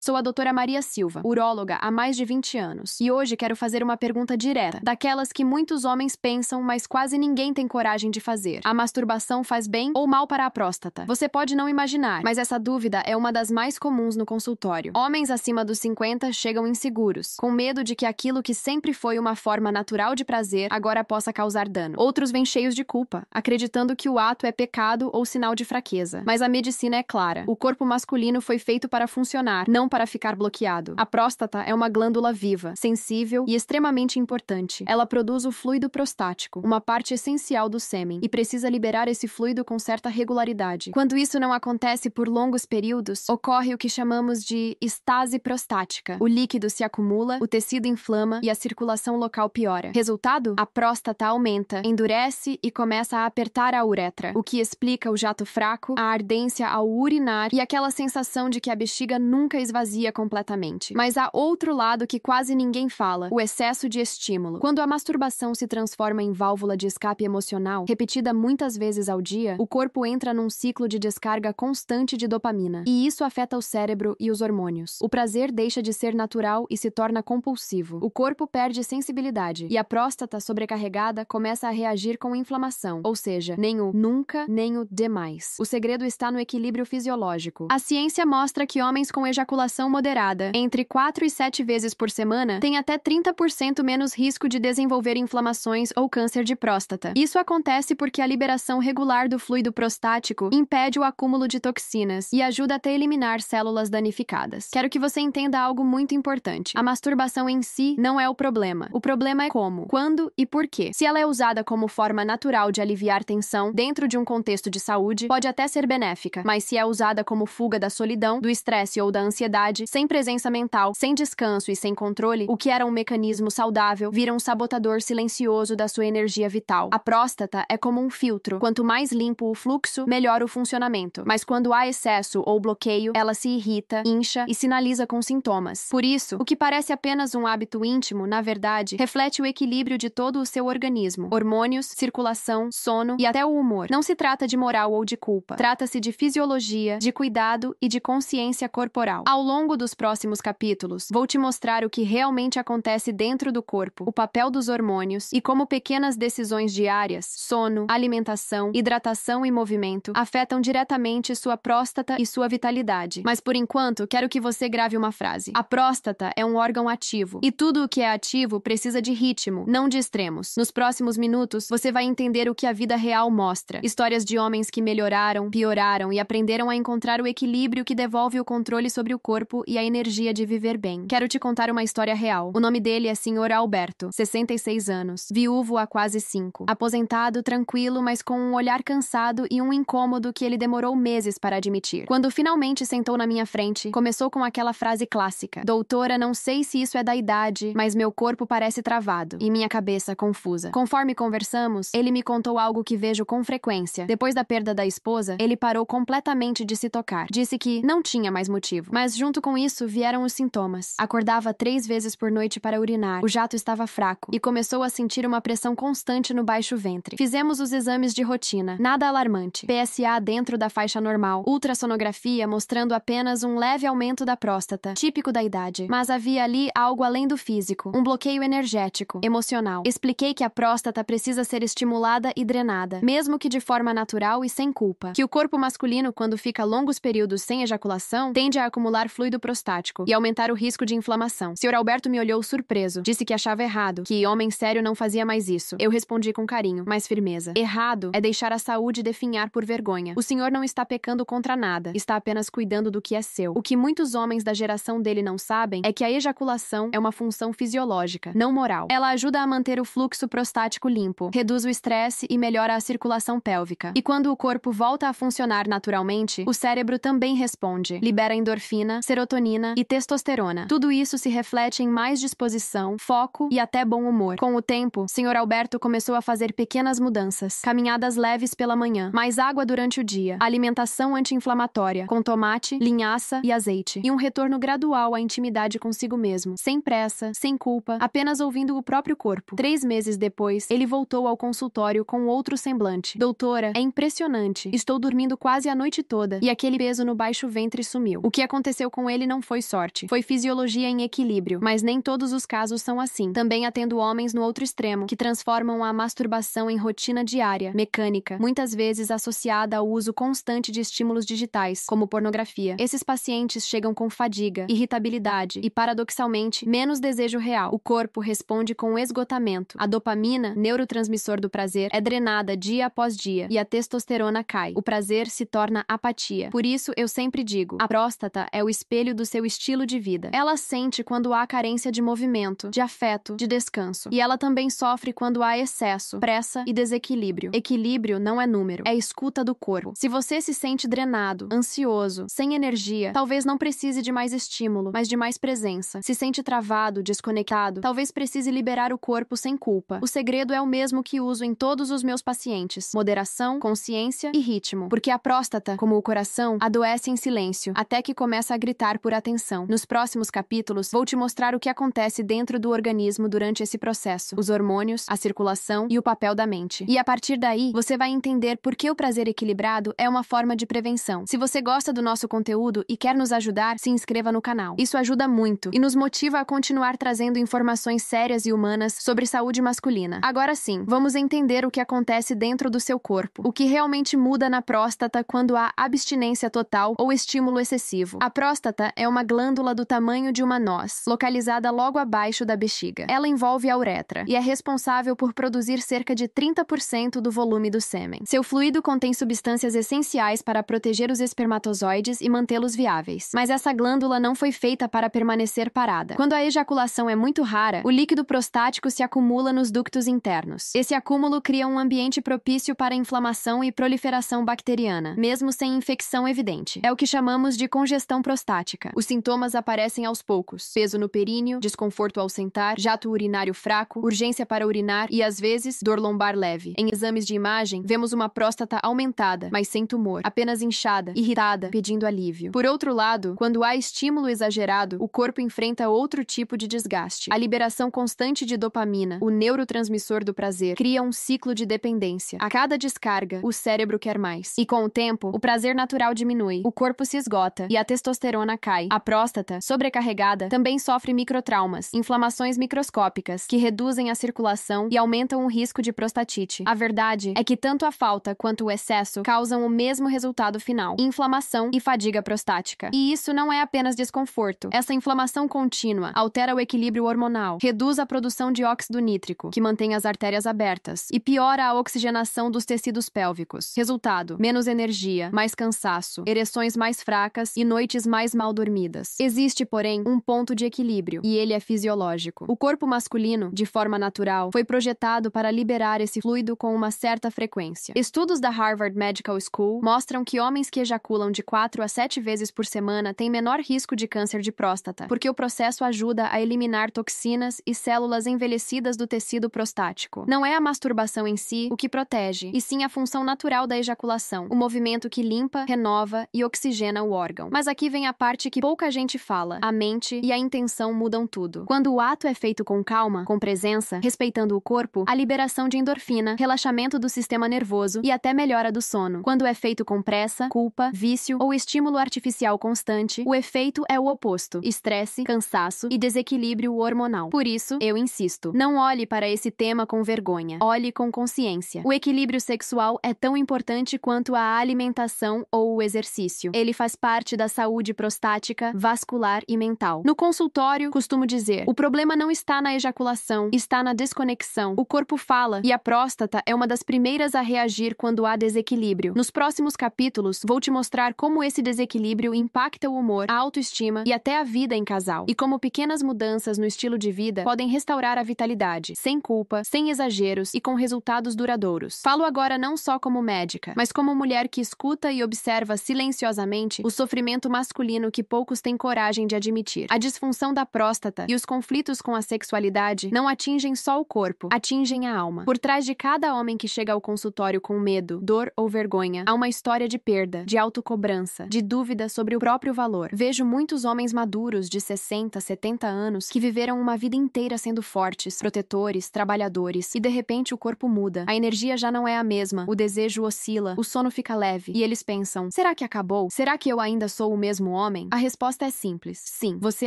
Sou a doutora Maria Silva, uróloga há mais de 20 anos, e hoje quero fazer uma pergunta direta, daquelas que muitos homens pensam, mas quase ninguém tem coragem de fazer. A masturbação faz bem ou mal para a próstata? Você pode não imaginar, mas essa dúvida é uma das mais comuns no consultório. Homens acima dos 50 chegam inseguros, com medo de que aquilo que sempre foi uma forma natural de prazer agora possa causar dano. Outros vêm cheios de culpa, acreditando que o ato é pecado ou sinal de fraqueza. Mas a medicina é clara. O corpo masculino foi feito para funcionar, não para ficar bloqueado. A próstata é uma glândula viva, sensível e extremamente importante. Ela produz o fluido prostático, uma parte essencial do sêmen, e precisa liberar esse fluido com certa regularidade. Quando isso não acontece por longos períodos, ocorre o que chamamos de estase prostática. O líquido se acumula, o tecido inflama e a circulação local piora. Resultado? A próstata aumenta, endurece e começa a apertar a uretra, o que explica o jato fraco, a ardência ao urinar e aquela sensação de que a bexiga nunca esvazia completamente. Mas há outro lado que quase ninguém fala: o excesso de estímulo. Quando a masturbação se transforma em válvula de escape emocional, repetida muitas vezes ao dia, o corpo entra num ciclo de descarga constante de dopamina, e isso afeta o cérebro e os hormônios. O prazer deixa de ser natural e se torna compulsivo. O corpo perde sensibilidade, e a próstata sobrecarregada começa a reagir com inflamação, ou seja, nem o nunca, nem o demais. O segredo está no equilíbrio fisiológico. A ciência mostra que homens com ejaculação moderada, entre 4 e 7 vezes por semana, têm até 30% menos risco de desenvolver inflamações ou câncer de próstata. Isso acontece porque a liberação regular do fluido prostático impede o acúmulo de toxinas e ajuda até a eliminar células danificadas. Quero que você entenda algo muito importante. A masturbação em si não é o problema. O problema é como, quando e por quê. Se ela é usada como forma natural de aliviar tensão dentro de um contexto de saúde, pode até ser benéfica, mas se é usada como fuga da solidão, do estresse ou da ansiedade, sem presença mental, sem descanso e sem controle, o que era um mecanismo saudável vira um sabotador silencioso da sua energia vital. A próstata é como um filtro. Quanto mais limpo o fluxo, melhor o funcionamento. Mas quando há excesso ou bloqueio, ela se irrita, incha e sinaliza com sintomas. Por isso, o que parece apenas um hábito íntimo, na verdade, reflete o equilíbrio de todo o seu organismo: hormônios, circulação, sono e até o humor. Não se trata de moral ou de culpa. Trata-se de fisiologia, de cuidado e de consciência corporal. Ao longo dos próximos capítulos, vou te mostrar o que realmente acontece dentro do corpo, o papel dos hormônios e como pequenas decisões diárias, sono, alimentação, hidratação e movimento, afetam diretamente sua próstata e sua vitalidade. Mas por enquanto, quero que você grave uma frase. A próstata é um órgão ativo, e tudo o que é ativo precisa de ritmo, não de extremos. Nos próximos minutos, você vai entender o que a vida real mostra. Histórias de homens que melhoraram, pioraram e aprenderam a encontrar o equilíbrio que devolve o controle sobre o corpo e a energia de viver bem. Quero te contar uma história real. O nome dele é Sr. Alberto, 66 anos, viúvo há quase 5. Aposentado, tranquilo, mas com um olhar cansado e um incômodo que ele demorou meses para admitir. Quando finalmente sentou na minha frente, começou com aquela frase clássica: doutora, não sei se isso é da idade, mas meu corpo parece travado e minha cabeça confusa. Conforme conversamos, ele me contou algo que vejo com frequência. Depois da perda da esposa, ele parou completamente de se tocar. Disse que não tinha mais motivo. Mas junto com isso vieram os sintomas. Acordava 3 vezes por noite para urinar. O jato estava fraco e começou a sentir uma pressão constante no baixo ventre. Fizemos os exames de rotina. Nada alarmante. PSA dentro da faixa normal. Ultrassonografia mostrando apenas um leve aumento da próstata, típico da idade. Mas havia ali algo além do físico. Um bloqueio energético, emocional. Expliquei que a próstata precisa ser estimulada e drenada, mesmo que de forma natural e sem culpa. Que o corpo masculino, quando fica longos períodos sem ejaculação, tende a acumular fluido prostático e aumentar o risco de inflamação. Sr. Alberto me olhou surpreso. Disse que achava errado, que homem sério não fazia mais isso. Eu respondi com carinho, mas firmeza. Errado é deixar a saúde definhar por vergonha. O senhor não está pecando contra nada, está apenas cuidando do que é seu. O que muitos homens da geração dele não sabem é que a ejaculação é uma função fisiológica, não moral. Ela ajuda a manter o fluxo prostático limpo, reduz o estresse e melhora a circulação pélvica. E quando o corpo volta a funcionar naturalmente, o cérebro também responde, libera endorfina, serotonina e testosterona. Tudo isso se reflete em mais disposição, foco e até bom humor. Com o tempo, Sr. Alberto começou a fazer pequenas mudanças. Caminhadas leves pela manhã, mais água durante o dia, alimentação anti-inflamatória, com tomate, linhaça e azeite, e um retorno gradual à intimidade consigo mesmo, sem pressa, sem culpa, apenas ouvindo o próprio corpo. 3 meses depois, ele voltou ao consultório com outro semblante. Doutora, é impressionante. Estou dormindo quase a noite toda, e aquele peso no baixo ventre sumiu. O que aconteceu com ele não foi sorte. Foi fisiologia em equilíbrio. Mas nem todos os casos são assim. Também atendo homens no outro extremo, que transformam a masturbação em rotina diária, mecânica, muitas vezes associada ao uso constante de estímulos digitais, como pornografia. Esses pacientes chegam com fadiga, irritabilidade e, paradoxalmente, menos desejo real. O corpo responde com esgotamento. A dopamina, neurotransmissor do prazer, é drenada dia após dia e a testosterona cai. O prazer se torna apatia. Por isso, eu sempre digo, a próstata é o espelho do seu estilo de vida. Ela sente quando há carência de movimento, de afeto, de descanso. E ela também sofre quando há excesso, pressa e desequilíbrio. Equilíbrio não é número, é escuta do corpo. Se você se sente drenado, ansioso, sem energia, talvez não precise de mais estímulo, mas de mais presença. Se sente travado, desconectado, talvez precise liberar o corpo sem culpa. O segredo é o mesmo que uso em todos os meus pacientes: moderação, consciência e ritmo. Porque a próstata, como o coração, adoece em silêncio, até que começa a gritar por atenção. Nos próximos capítulos, vou te mostrar o que acontece dentro do organismo durante esse processo, os hormônios, a circulação e o papel da mente. E a partir daí, você vai entender por que o prazer equilibrado é uma forma de prevenção. Se você gosta do nosso conteúdo e quer nos ajudar, se inscreva no canal. Isso ajuda muito e nos motiva a continuar trazendo informações sérias e humanas sobre saúde masculina. Agora sim, vamos entender o que acontece dentro do seu corpo. O que realmente muda na próstata quando há abstinência total ou estímulo excessivo. A próstata é uma glândula do tamanho de uma noz, localizada logo abaixo da bexiga. Ela envolve a uretra e é responsável por produzir cerca de 30% do volume do sêmen. Seu fluido contém substâncias essenciais para proteger os espermatozoides e mantê-los viáveis. Mas essa glândula não foi feita para permanecer parada. Quando a ejaculação é muito rara, o líquido prostático se acumula nos ductos internos. Esse acúmulo cria um ambiente propício para inflamação e proliferação bacteriana, mesmo sem infecção evidente. É o que chamamos de congestão prostática. Os sintomas aparecem aos poucos: peso no períneo, desconforto ao sentar, jato urinário fraco, urgência para urinar e, às vezes, dor lombar leve. Em exames de imagem, vemos uma próstata aumentada, mas sem tumor, apenas inchada, irritada, pedindo alívio. Por outro lado, quando há estímulo exagerado, o corpo enfrenta outro tipo de desgaste. A liberação constante de dopamina, o neurotransmissor do prazer, cria um ciclo de dependência. A cada descarga, o cérebro quer mais. E com o tempo, o prazer natural diminui, o corpo se esgota e a testosterona cai. A próstata, sobrecarregada, também sofre microtraumas, inflamações microscópicas, que reduzem a circulação e aumentam o risco de prostatite. A verdade é que tanto a falta quanto o excesso causam o mesmo resultado final: inflamação e fadiga prostática. E isso não é apenas desconforto. Essa inflamação contínua altera o equilíbrio hormonal, reduz a produção de óxido nítrico, que mantém as artérias abertas, e piora a oxigenação dos tecidos pélvicos. Resultado: menos energia, mais cansaço, ereções mais fracas e noites mais mal dormidas. Existe, porém, um ponto de equilíbrio, e ele é fisiológico. O corpo masculino, de forma natural, foi projetado para liberar esse fluido com uma certa frequência. Estudos da Harvard Medical School mostram que homens que ejaculam de 4 a 7 vezes por semana têm menor risco de câncer de próstata, porque o processo ajuda a eliminar toxinas e células envelhecidas do tecido prostático. Não é a masturbação em si o que protege, e sim a função natural da ejaculação, o movimento que limpa, renova e oxigena o órgão. Mas aqui vem a parte que pouca gente fala: a mente e a intenção mudam tudo. Quando o ato é feito com calma, com presença, respeitando o corpo, há liberação de endorfina, relaxamento do sistema nervoso e até melhora do sono. Quando é feito com pressa, culpa, vício ou estímulo artificial constante, o efeito é o oposto: estresse, cansaço e desequilíbrio hormonal. Por isso, eu insisto, não olhe para esse tema com vergonha. Olhe com consciência. O equilíbrio sexual é tão importante quanto a alimentação ou o exercício. Ele faz parte da saúde prostática, vascular e mental. No consultório, costumo dizer: o problema não está na ejaculação, está na desconexão. O corpo fala, e a próstata é uma das primeiras a reagir quando há desequilíbrio. Nos próximos capítulos, vou te mostrar como esse desequilíbrio impacta o humor, a autoestima e até a vida em casal. E como pequenas mudanças no estilo de vida podem restaurar a vitalidade, sem culpa, sem exageros e com resultados duradouros. Falo agora não só como médica, mas como mulher que escuta e observa silenciosamente o sofrimento masculino que poucos têm coragem de admitir. A disfunção da próstata e os conflitos com a sexualidade não atingem só o corpo, atingem a alma. Por trás de cada homem que chega ao consultório com medo, dor ou vergonha, há uma história de perda, de autocobrança, de dúvida sobre o próprio valor. Vejo muitos homens maduros de 60, 70 anos que viveram uma vida inteira sendo fortes, protetores, trabalhadores, e de repente o corpo muda. A energia já não é a mesma, o desejo oscila, o sono fica leve, e eles pensam: será que acabou? Será que eu ainda sou o mesmo homem? A resposta é simples. Sim, você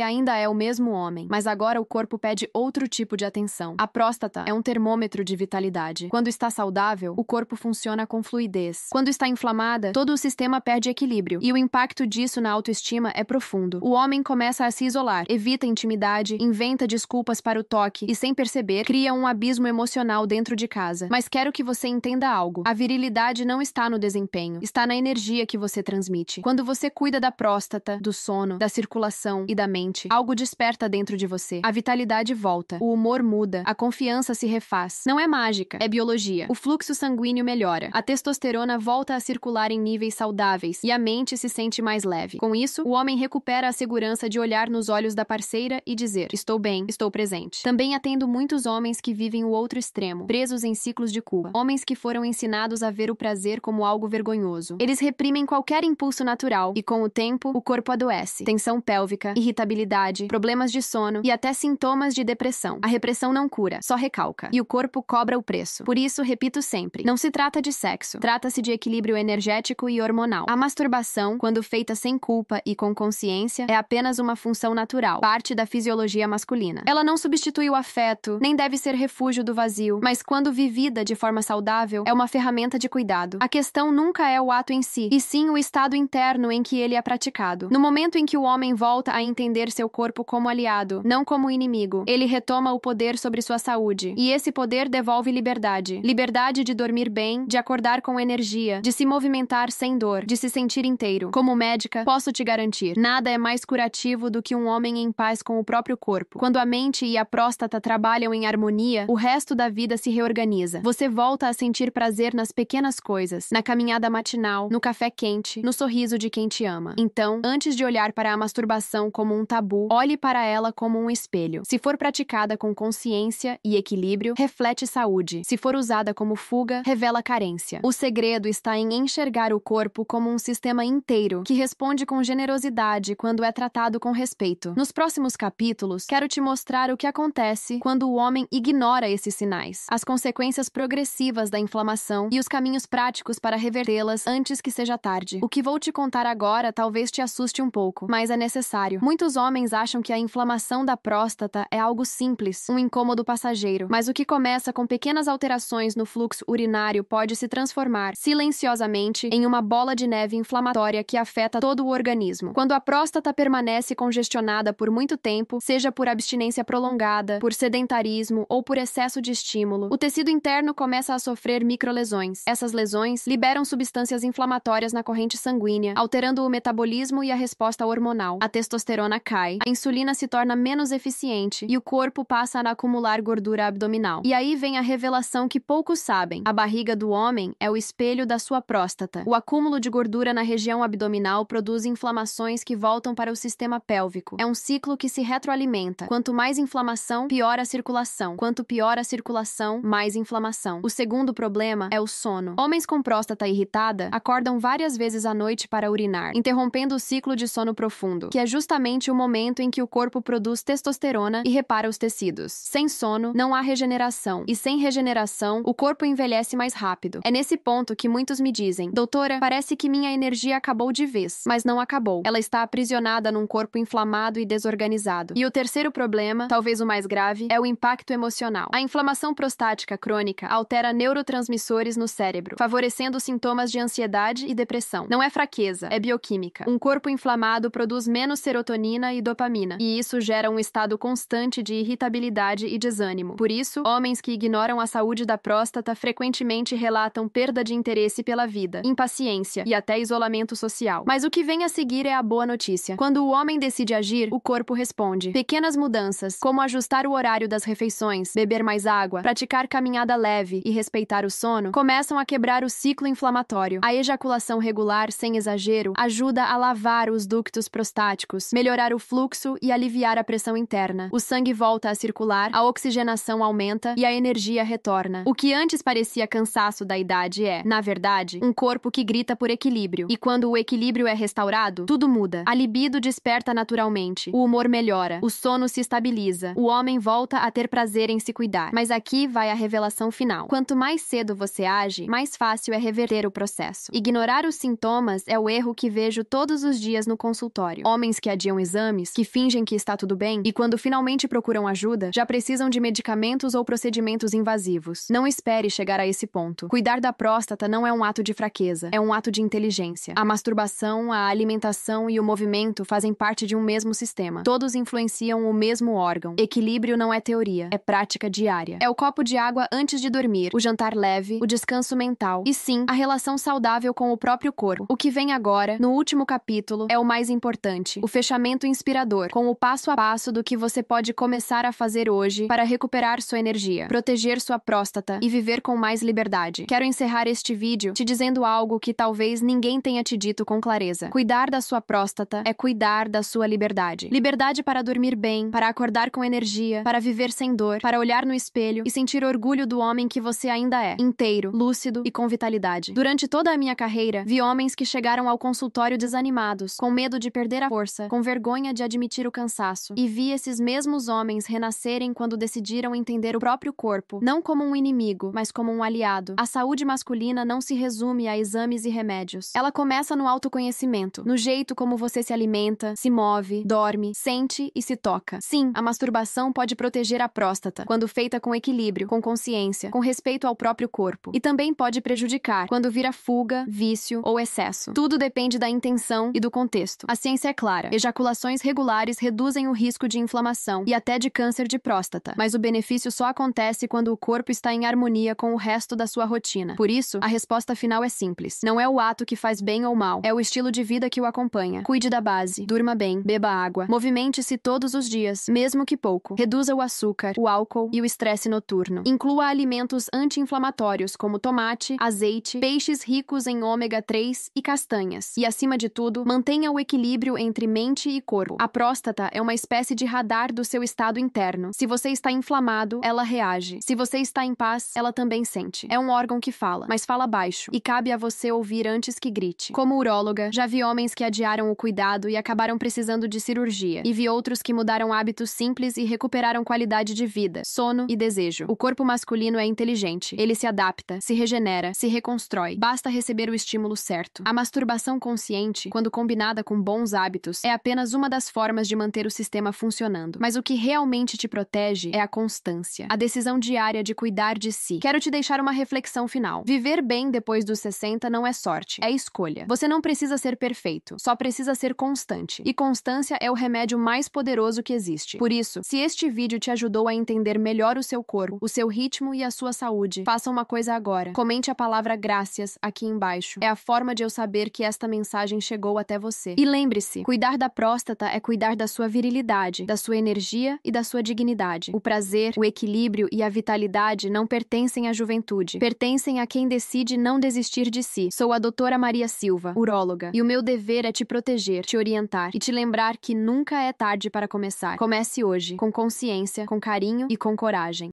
ainda é o mesmo homem, mas agora o corpo pede outro tipo de atenção. A próstata é um termômetro de vitalidade. Quando está saudável, o corpo funciona com fluidez. Quando está inflamada, todo o sistema perde equilíbrio. E o impacto disso na autoestima é profundo. O homem começa a se isolar, evita intimidade, inventa desculpas para o toque e, sem perceber, cria um abismo emocional dentro de casa. Mas quero que você entenda algo. A virilidade não está no desempenho, está na energia que você transmite. Quando você cuida da próstata, do sono, da circulação e da mente, algo desperta dentro de você. A vitalidade volta, o humor muda, a confiança se refaz. Não é mágica, é biologia. O fluxo sanguíneo melhora, a testosterona volta a circular em níveis saudáveis e a mente se sente mais leve. Com isso, o homem recupera a segurança de olhar nos olhos da parceira e dizer: estou bem, estou presente. Também atendo muitos homens que vivem o outro extremo, presos em ciclos de culpa. Homens que foram ensinados a ver o prazer como algo vergonhoso. Eles reprimem qualquer impulso natural e, com o tempo, o corpo adoece. Tensão pélvica, irritabilidade, problemas de sono e até sintomas de depressão. A repressão não cura, só recalca. E o corpo cobra o preço. Por isso, repito sempre, não se trata de sexo. Trata-se de equilíbrio energético e hormonal. A masturbação, quando feita sem culpa e com consciência, é apenas uma função natural, parte da fisiologia masculina. Ela não substitui o afeto, nem deve ser refúgio do vazio, mas quando vivida de forma saudável, é uma ferramenta de cuidado. A questão nunca é o ato em si, e sim o estado interno em que ele é praticado. No momento em que o homem volta a entender seu corpo como aliado, não como inimigo, ele retoma o poder sobre sua saúde, e esse poder devolve liberdade. Liberdade de dormir bem, de acordar com energia, de se movimentar sem dor, de se sentir inteiro. Como médica, posso te garantir, nada é mais curativo do que um homem em paz com o próprio corpo. Quando a mente e a próstata trabalham em harmonia, o resto da vida se reorganiza. Você volta a sentir prazer nas pequenas coisas, na caminhada matinal, no café quente, no sorriso de quem te ama. Então, antes de olhar para a masturbação como um tabu, olhe para ela como um espelho. Se for praticada com consciência e equilíbrio, reflete saúde. Se for usada como fuga, revela carência. O segredo está em enxergar o corpo como um sistema inteiro, que responde com generosidade quando é tratado com respeito. Nos próximos capítulos, quero te mostrar o que acontece quando o homem ignora esses sinais, as consequências progressivas da inflamação e os caminhos práticos para revertê-las antes que seja tarde. O que vou te contar agora talvez te assuste um pouco, mas é necessário. Muitos homens acham que a inflamação da próstata é algo simples, um incômodo passageiro, mas o que começa com pequenas alterações no fluxo urinário pode se transformar silenciosamente em uma bola de neve inflamatória que afeta todo o organismo. Quando a próstata permanece congestionada por muito tempo, seja por abstinência prolongada, por sedentarismo ou por excesso de estímulo, o tecido interno começa a sofrer microlesões. Essas lesões liberam substâncias inflamatórias na corrente sanguínea, alterando o metabolismo e a resposta hormonal. A testosterona cai, a insulina se torna menos eficiente e o corpo passa a acumular gordura abdominal. E aí vem a revelação que poucos sabem. A barriga do homem é o espelho da sua próstata. O acúmulo de gordura na região abdominal produz inflamações que voltam para o sistema pélvico. É um ciclo que se retroalimenta. Quanto mais inflamação, pior a circulação. Quanto pior a circulação, mais inflamação. O segundo problema é o sono. Homens com próstata irritada acordam várias vezes à noite para urinar, interrompendo o ciclo de sono profundo, que é justamente o momento em que o corpo produz testosterona e repara os tecidos. Sem sono, não há regeneração, e sem regeneração, o corpo envelhece mais rápido. É nesse ponto que muitos me dizem: doutora, parece que minha energia acabou de vez. Mas não acabou. Ela está aprisionada num corpo inflamado e desorganizado. E o terceiro problema, talvez o mais grave, é o impacto emocional. A inflamação prostática crônica altera neurotransmissores no cérebro, favorecendo sintomas de ansiedade e depressão. Não é fraqueza, é bioquímica. Um corpo inflamado produz menos serotonina e dopamina, e isso gera um estado constante de irritabilidade e desânimo. Por isso, homens que ignoram a saúde da próstata frequentemente relatam perda de interesse pela vida, impaciência e até isolamento social. Mas o que vem a seguir é a boa notícia. Quando o homem decide agir, o corpo responde. Pequenas mudanças, como ajustar o horário das refeições, beber mais água, praticar caminhada leve e respeitar o sono, começam a quebrar o ciclo inflamatório. A ejaculação regular, sem exagero, ajuda a lavar os ductos prostáticos, melhorar o fluxo e aliviar a pressão interna. O sangue volta a circular, a oxigenação aumenta e a energia retorna. O que antes parecia cansaço da idade é, na verdade, um corpo que grita por equilíbrio. E quando o equilíbrio é restaurado, tudo muda. A libido desperta naturalmente, o humor melhora, o sono se estabiliza, o homem volta a ter prazer em se cuidar. Mas aqui vai a revelação final. Quanto mais cedo você age, mais fácil é reverter o processo. Ignorar os sintomas é o erro que vejo todos os os dias no consultório. Homens que adiam exames, que fingem que está tudo bem e quando finalmente procuram ajuda, já precisam de medicamentos ou procedimentos invasivos. Não espere chegar a esse ponto. Cuidar da próstata não é um ato de fraqueza, é um ato de inteligência. A masturbação, a alimentação e o movimento fazem parte de um mesmo sistema. Todos influenciam o mesmo órgão. Equilíbrio não é teoria, é prática diária. É o copo de água antes de dormir, o jantar leve, o descanso mental e sim, a relação saudável com o próprio corpo. O que vem agora, no último capítulo, é o mais importante, o fechamento inspirador, com o passo a passo do que você pode começar a fazer hoje para recuperar sua energia, proteger sua próstata e viver com mais liberdade. Quero encerrar este vídeo te dizendo algo que talvez ninguém tenha te dito com clareza. Cuidar da sua próstata é cuidar da sua liberdade. Liberdade para dormir bem, para acordar com energia, para viver sem dor, para olhar no espelho e sentir orgulho do homem que você ainda é, inteiro, lúcido e com vitalidade. Durante toda a minha carreira, vi homens que chegaram ao consultório desanimados, com medo de perder a força, com vergonha de admitir o cansaço, e vi esses mesmos homens renascerem quando decidiram entender o próprio corpo, não como um inimigo, mas como um aliado. A saúde masculina não se resume a exames e remédios. Ela começa no autoconhecimento, no jeito como você se alimenta, se move, dorme, sente e se toca. Sim, a masturbação pode proteger a próstata, quando feita com equilíbrio, com consciência, com respeito ao próprio corpo. E também pode prejudicar, quando vira fuga, vício ou excesso. Tudo depende da intenção e do contexto. A ciência é clara. Ejaculações regulares reduzem o risco de inflamação e até de câncer de próstata. Mas o benefício só acontece quando o corpo está em harmonia com o resto da sua rotina. Por isso, a resposta final é simples. Não é o ato que faz bem ou mal, é o estilo de vida que o acompanha. Cuide da base, durma bem, beba água, movimente-se todos os dias, mesmo que pouco. Reduza o açúcar, o álcool e o estresse noturno. Inclua alimentos anti-inflamatórios como tomate, azeite, peixes ricos em ômega 3 e castanhas. E acima de tudo, mantenha o equilíbrio entre mente e corpo. A próstata é uma espécie de radar do seu estado interno. Se você está inflamado, ela reage. Se você está em paz, ela também sente. É um órgão que fala, mas fala baixo, e cabe a você ouvir antes que grite. Como uróloga, já vi homens que adiaram o cuidado e acabaram precisando de cirurgia, e vi outros que mudaram hábitos simples e recuperaram qualidade de vida, sono e desejo. O corpo masculino é inteligente. Ele se adapta, se regenera, se reconstrói. Basta receber o estímulo certo. A masturbação consciente, quando combinada com bons hábitos, é apenas uma das formas de manter o sistema funcionando. Mas o que realmente te protege é a constância, a decisão diária de cuidar de si. Quero te deixar uma reflexão final. Viver bem depois dos 60 não é sorte, é escolha. Você não precisa ser perfeito, só precisa ser constante. E constância é o remédio mais poderoso que existe. Por isso, se este vídeo te ajudou a entender melhor o seu corpo, o seu ritmo e a sua saúde, faça uma coisa agora. Comente a palavra graças aqui embaixo. É a forma de eu saber que esta mensagem chegou até você. E lembre-se, cuidar da próstata é cuidar da sua virilidade, da sua energia e da sua dignidade. O prazer, o equilíbrio e a vitalidade não pertencem à juventude. Pertencem a quem decide não desistir de si. Sou a doutora Maria Silva, uróloga, e o meu dever é te proteger, te orientar e te lembrar que nunca é tarde para começar. Comece hoje, com consciência, com carinho e com coragem.